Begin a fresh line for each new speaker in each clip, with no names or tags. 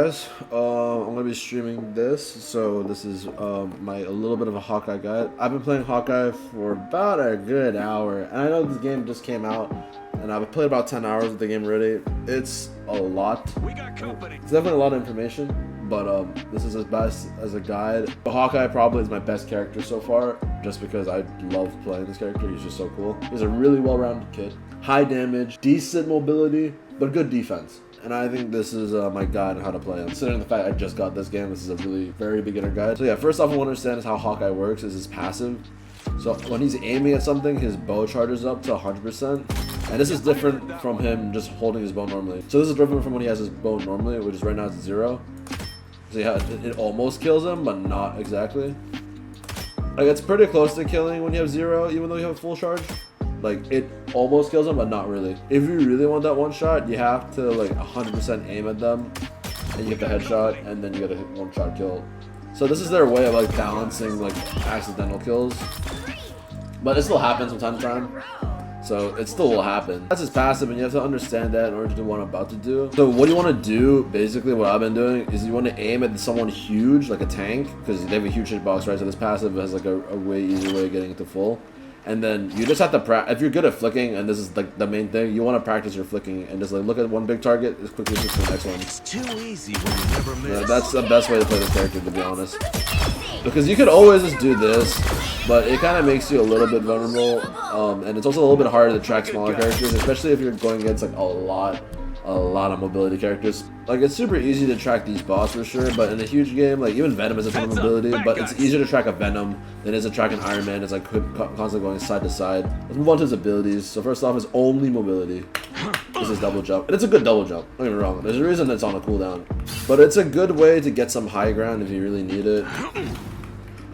guys, I'm gonna be streaming this, so this is a little bit of a Hawkeye guide. I've been playing Hawkeye for about a good hour, and I know this game just came out, and I've played about 10 hours of the game already. It's a lot. It's definitely a lot of information, but this is as best as a guide. Hawkeye probably is my best character so far, just because I love playing this character. He's just so cool. He's a really well-rounded kid. High damage, decent mobility, but good defense. And I think this is my guide on how to play him. Considering the fact I just got this game, this is a really very beginner guide. So yeah, first off, I want to understand is how Hawkeye works is his passive. So when he's aiming at something, his bow charges up to 100%. And this is different from him just holding his bow normally. So this is different from when he has his bow normally, which is right now it's 0. So yeah, it almost kills him, but not exactly. Like it's pretty close to killing when you have 0, even though you have full charge. Like, it almost kills them, but not really. If you really want that one shot, you have to, like, 100% aim at them, and you get the headshot, and then you get a one-shot kill. So this is their way of, like, balancing, like, accidental kills. But it still happens from time to time. So it still will happen. That's his passive, and you have to understand that in order to do what I'm about to do. So what you want to do, basically what I've been doing, is you want to aim at someone huge, like a tank, because they have a huge hitbox, right? So this passive has, like, a way easier way of getting it to full. And then you just have to if you're good at flicking, and this is like the main thing, you want to practice your flicking and just like look at one big target as quickly as to the next one.
It's too easy when you never miss.
Yeah, that's the best way to play this character, to be honest. Because you could always just do this, but it kind of makes you a little bit vulnerable, and it's also a little bit harder to track smaller characters, especially if you're going against like a lot of mobility characters. Like it's super easy to track these boss for sure, but in a huge game, like even Venom has a ton of mobility, but it's easier to track a Venom than it is to track an Iron Man. It's like constantly going side to side. Let's move on to his abilities. So first off is only mobility. This is double jump, and it's a good double jump. Don't get me wrong. There's a reason it's on a cooldown, but it's a good way to get some high ground if you really need it.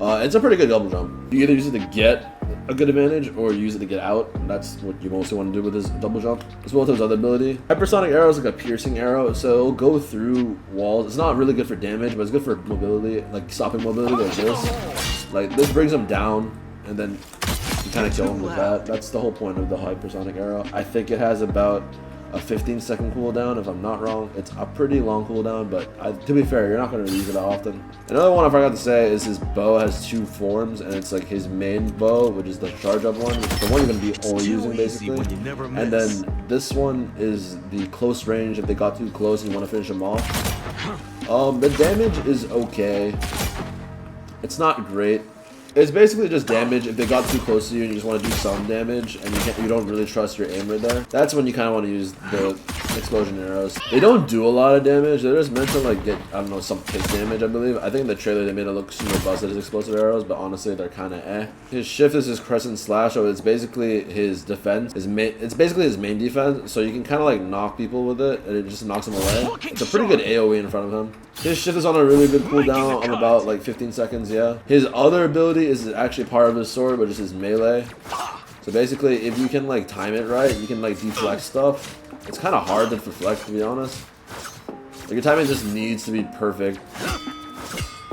It's a pretty good double jump. You either use it to get a good advantage or use it to get out. That's what you mostly want to do with this double jump, as well as his other ability. Hypersonic arrow is like a piercing arrow, so it'll go through walls. It's not really good for damage, but it's good for mobility, like stopping mobility like this. Like this brings him down, and then you kind of kill him with that. That's the whole point of the hypersonic arrow. I think it has about a 15-second cooldown, if I'm not wrong. It's a pretty long cooldown, but to be fair, you're not going to use it that often. Another one I forgot to say is his bow has 2 forms, and it's like his main bow, which is the charge-up one, which is the one you're going to be only using basically. And then this one is the close range. If they got too close and you want to finish them off. The damage is okay. It's not great. It's basically just damage if they got too close to you and you just want to do some damage and you don't really trust your aim right there. That's when you kind of want to use the explosion arrows. They don't do a lot of damage. They're just meant to like get, I don't know, some kick damage, I believe. I think in the trailer they made it look super busted as explosive arrows, but honestly they're kind of eh. His shift is his crescent slash, so it's basically his defense. It's basically his main defense, so you can kind of like knock people with it and it just knocks them away. It's a pretty good AoE in front of him. His shift is on a really good cooldown on about like 15 seconds, yeah. His other ability is actually part of his sword, but just his melee. So basically, if you can like time it right, you can like deflect stuff. It's kind of hard to deflect, to be honest. Like your timing just needs to be perfect.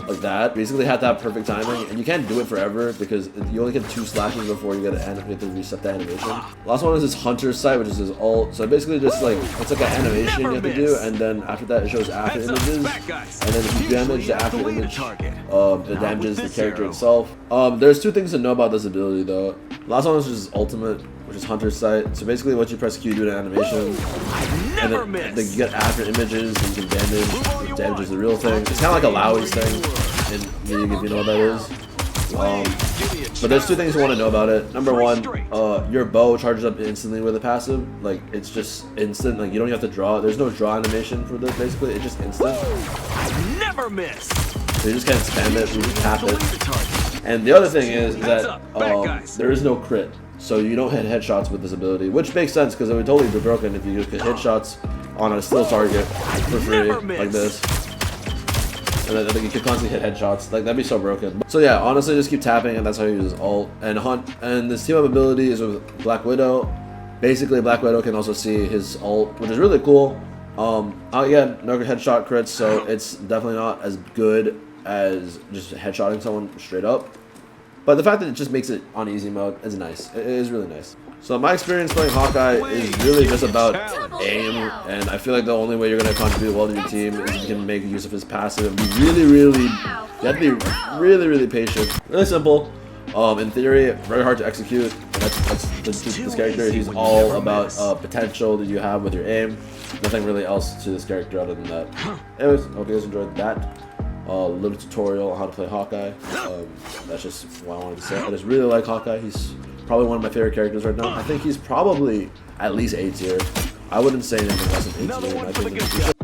Like that. Basically have to have perfect timing, and you can't do it forever because you only get 2 slashes before you get you have to reset the animation. Last one is his Hunter's Sight, which is his ult. So basically just like, it's like an animation you have to do, and then after that it shows after images, and then if you damage the after image, it damages the character itself. There's 2 things to know about this ability though. Last one is just his ultimate, which is Hunter's Sight. So basically what you press Q, do an animation, and then you get after images, and you can damage. Damage is the real thing. It's kind of like a Lowie's thing in League, if you know what that is. But there's 2 things you want to know about it. Number 1, your bow charges up instantly with a passive. Like, it's just instant. Like, you don't have to draw. There's no draw animation for this, basically. It's just instant.
I never miss.
So you just can't spam it. You just tap it. And the other thing is that there is no crit. So you don't hit headshots with this ability, which makes sense because it would totally be broken if you just get headshots on a still target for free, like this. And then I think you could constantly hit headshots. Like, that'd be so broken. So yeah, honestly, just keep tapping, and that's how you use ult. And this team-up ability is with Black Widow. Basically, Black Widow can also see his ult, which is really cool. Again, no headshot crits, so it's definitely not as good as just headshotting someone straight up. But the fact that it just makes it on easy mode is nice. It is really nice. So my experience playing Hawkeye is really just about aim, and I feel like the only way you're going to contribute well to your team is if you can make use of his passive and be you have to be really patient. Really simple. In theory, very hard to execute. That's this character. He's all about potential that you have with your aim. Nothing really else to this character other than that. Anyways, I hope you guys enjoyed that little tutorial on how to play Hawkeye. That's just what I wanted to say. I just really like Hawkeye. He's probably one of my favorite characters right now. I think he's probably at least A tier. I wouldn't say anything less than A tier in my opinion.